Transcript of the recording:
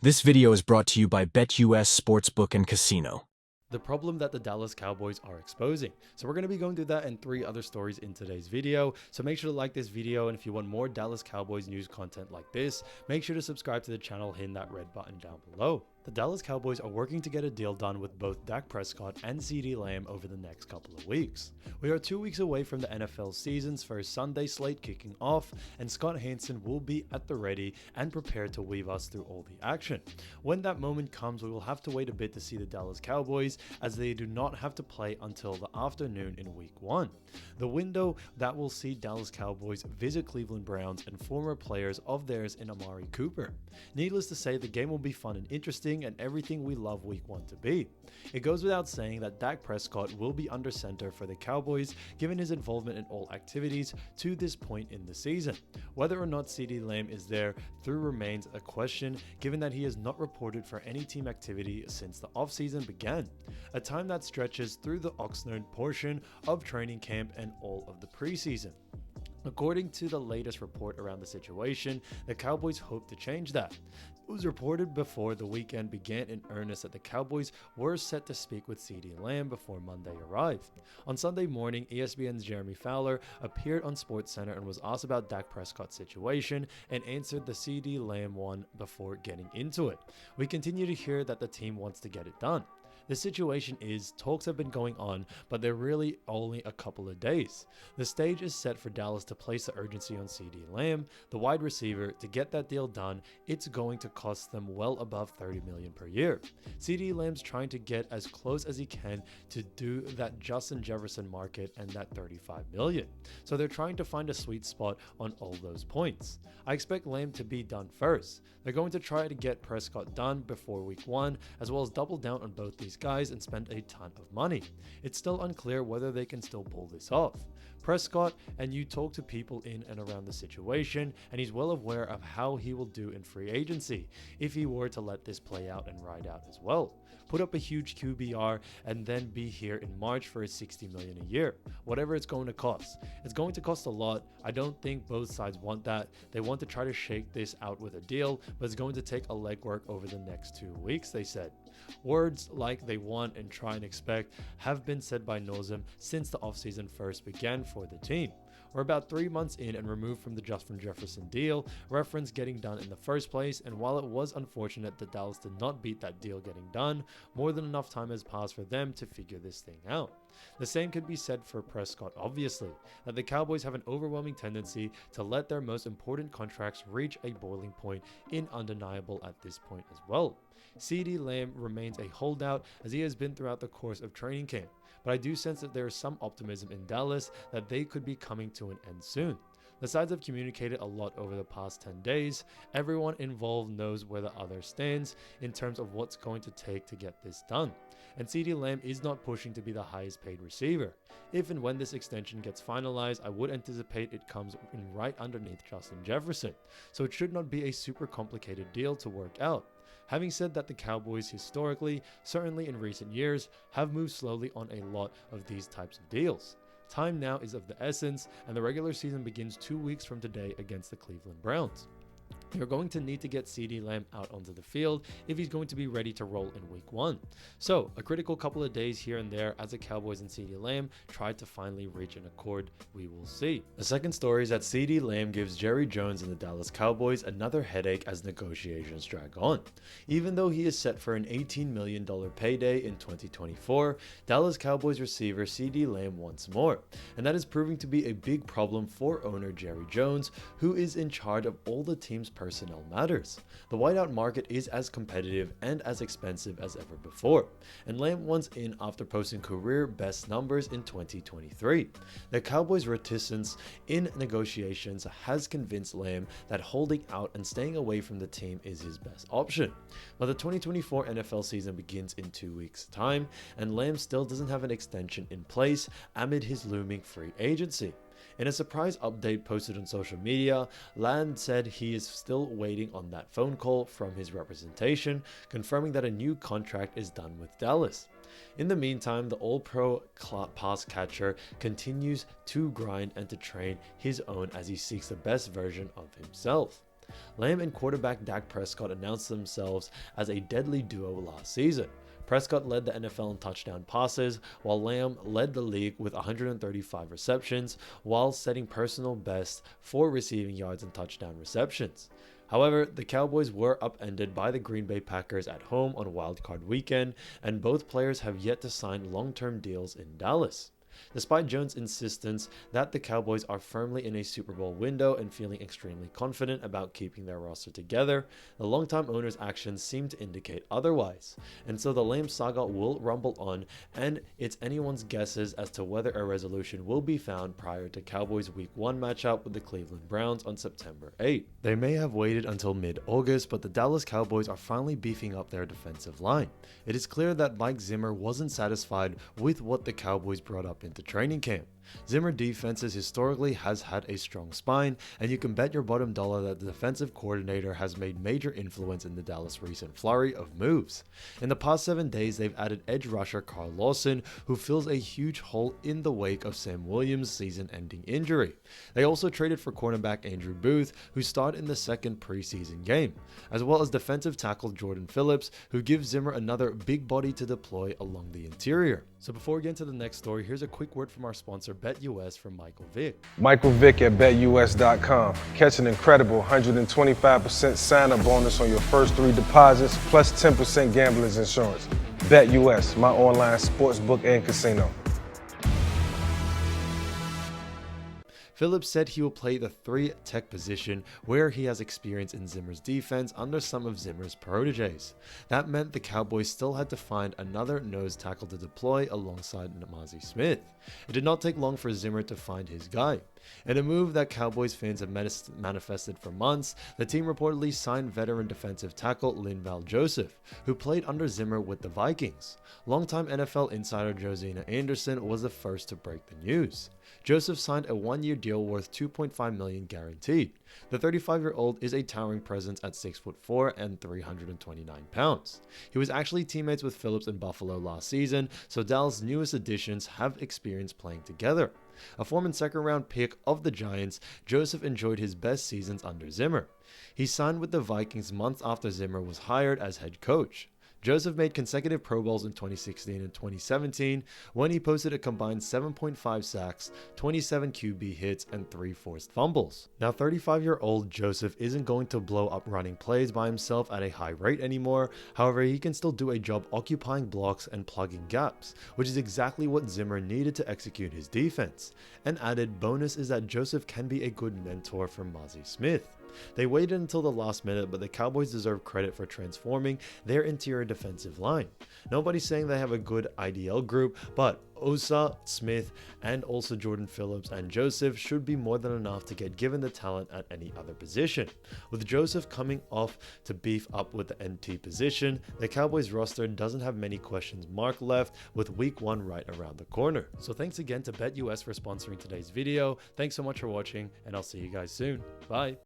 This video is brought to you by BetUS Sportsbook and Casino. The problem that the Dallas Cowboys are exposing. So we're going to be going through that and 3 other stories in today's video. So make sure to like this video, and if you want more Dallas Cowboys news content like this, make sure to subscribe to the channel, hitting that red button down below. The Dallas Cowboys are working to get a deal done with both Dak Prescott and CeeDee Lamb over the next couple of weeks. We are 2 weeks away from the NFL season's first Sunday slate kicking off, and Scott Hanson will be at the ready and prepared to weave us through all the action. When that moment comes, we will have to wait a bit to see the Dallas Cowboys, as they do not have to play until the afternoon in week 1. The window that will see Dallas Cowboys visit Cleveland Browns and former players of theirs in Amari Cooper. Needless to say, the game will be fun and interesting, and everything we love week 1 to be. It goes without saying that Dak Prescott will be under center for the Cowboys, given his involvement in all activities to this point in the season. Whether or not CeeDee Lamb is there through remains a question, given that he has not reported for any team activity since the offseason began, a time that stretches through the Oxnard portion of training camp and all of the preseason. According to the latest report around the situation, the Cowboys hope to change that. It was reported before the weekend began in earnest that the Cowboys were set to speak with CeeDee Lamb before Monday arrived. On Sunday morning, ESPN's Jeremy Fowler appeared on SportsCenter and was asked about Dak Prescott's situation and answered the CeeDee Lamb one before getting into it. We continue to hear that the team wants to get it done. The situation is, talks have been going on, but they're really only a couple of days. The stage is set for Dallas to place the urgency on CeeDee Lamb, the wide receiver. To get that deal done, it's going to cost them well above $30 million per year. CeeDee Lamb's trying to get as close as he can to do that Justin Jefferson market and that $35 million. So they're trying to find a sweet spot on all those points. I expect Lamb to be done first. They're going to try to get Prescott done before week 1, as well as double down on both these guys and spend a ton of money. It's still unclear whether they can still pull this off. Prescott, and you talk to people in and around the situation, and he's well aware of how he will do in free agency if he were to let this play out and ride out as well. Put up a huge QBR and then be here in March for his $60 million a year. Whatever it's going to cost. It's going to cost a lot. I don't think both sides want that. They want to try to shake this out with a deal, but it's going to take a legwork over the next 2 weeks, they said. Words like they want and try and expect have been said by Nozem since the offseason first began for the team. We're about 3 months in and removed from the Justin Jefferson deal, reference getting done in the first place, and while it was unfortunate that Dallas did not beat that deal getting done, more than enough time has passed for them to figure this thing out. The same could be said for Prescott, obviously, that the Cowboys have an overwhelming tendency to let their most important contracts reach a boiling point in undeniable at this point as well. CeeDee Lamb remains a holdout as he has been throughout the course of training camp, but I do sense that there is some optimism in Dallas that they could be coming to an end soon. The sides have communicated a lot over the past 10 days. Everyone involved knows where the other stands in terms of what's going to take to get this done. And CeeDee Lamb is not pushing to be the highest paid receiver. If and when this extension gets finalized, I would anticipate it comes in right underneath Justin Jefferson, so it should not be a super complicated deal to work out. Having said that, the Cowboys historically, certainly in recent years, have moved slowly on a lot of these types of deals. Time now is of the essence, and the regular season begins 2 weeks from today against the Cleveland Browns. You're going to need to get CeeDee Lamb out onto the field if he's going to be ready to roll in week 1. So, a critical couple of days here and there as the Cowboys and CeeDee Lamb try to finally reach an accord. We will see. The second story is that CeeDee Lamb gives Jerry Jones and the Dallas Cowboys another headache as negotiations drag on. Even though he is set for an $18 million payday in 2024, Dallas Cowboys receiver CeeDee Lamb wants more, and that is proving to be a big problem for owner Jerry Jones, who is in charge of all the team's personnel matters. The wideout market is as competitive and as expensive as ever before, and Lamb wants in after posting career best numbers in 2023. The Cowboys' reticence in negotiations has convinced Lamb that holding out and staying away from the team is his best option. But the 2024 NFL season begins in 2 weeks' time, and Lamb still doesn't have an extension in place amid his looming free agency. In a surprise update posted on social media, Land said he is still waiting on that phone call from his representation, confirming that a new contract is done with Dallas. In the meantime, the all-pro pass catcher continues to grind and to train his own as he seeks the best version of himself. Lamb and quarterback Dak Prescott announced themselves as a deadly duo last season. Prescott led the NFL in touchdown passes, while Lamb led the league with 135 receptions, while setting personal best for receiving yards and touchdown receptions. However, the Cowboys were upended by the Green Bay Packers at home on Wild Card Weekend, and both players have yet to sign long-term deals in Dallas. Despite Jones' insistence that the Cowboys are firmly in a Super Bowl window and feeling extremely confident about keeping their roster together, the longtime owner's actions seem to indicate otherwise. And so the Lamb saga will rumble on, and it's anyone's guesses as to whether a resolution will be found prior to Cowboys' Week 1 matchup with the Cleveland Browns on September 8. They may have waited until mid-August, but the Dallas Cowboys are finally beefing up their defensive line. It is clear that Mike Zimmer wasn't satisfied with what the Cowboys brought up into training camp. Zimmer defenses historically has had a strong spine, and you can bet your bottom dollar that the defensive coordinator has made major influence in the Dallas' recent flurry of moves. In the past 7 days, they've added edge rusher Carl Lawson, who fills a huge hole in the wake of Sam Williams' season-ending injury. They also traded for cornerback Andrew Booth, who starred in the second preseason game, as well as defensive tackle Jordan Phillips, who gives Zimmer another big body to deploy along the interior. So before we get into the next story, here's a quick word from our sponsor BetUS from Michael Vick. Michael Vick at BetUS.com. Catch an incredible 125% sign-up bonus on your first 3 deposits, plus 10% gambler's insurance. BetUS, my online sportsbook and casino. Phillips said he will play the 3 tech position, where he has experience in Zimmer's defense under some of Zimmer's proteges. That meant the Cowboys still had to find another nose tackle to deploy alongside Mazi Smith. It did not take long for Zimmer to find his guy. In a move that Cowboys fans have manifested for months, the team reportedly signed veteran defensive tackle Linval Joseph, who played under Zimmer with the Vikings. Longtime NFL insider Josina Anderson was the first to break the news. Joseph signed a 1-year deal worth $2.5 million guaranteed. The 35-year-old is a towering presence at 6'4" and 329 pounds. He was actually teammates with Phillips in Buffalo last season, so Dallas' newest additions have experience playing together. A former second-round pick of the Giants, Joseph enjoyed his best seasons under Zimmer. He signed with the Vikings months after Zimmer was hired as head coach. Joseph made consecutive Pro Bowls in 2016 and 2017 when he posted a combined 7.5 sacks, 27 QB hits, and 3 forced fumbles. Now 35-year-old Joseph isn't going to blow up running plays by himself at a high rate anymore. However, he can still do a job occupying blocks and plugging gaps, which is exactly what Zimmer needed to execute his defense. An added bonus is that Joseph can be a good mentor for Mazi Smith. They waited until the last minute, but the Cowboys deserve credit for transforming their interior defensive line. Nobody's saying they have a good IDL group, but Osa, Smith, and also Jordan Phillips and Joseph should be more than enough to get given the talent at any other position. With Joseph coming off to beef up with the NT position, the Cowboys roster doesn't have many questions marked left, with Week 1 right around the corner. So thanks again to BetUS for sponsoring today's video. Thanks so much for watching, and I'll see you guys soon. Bye.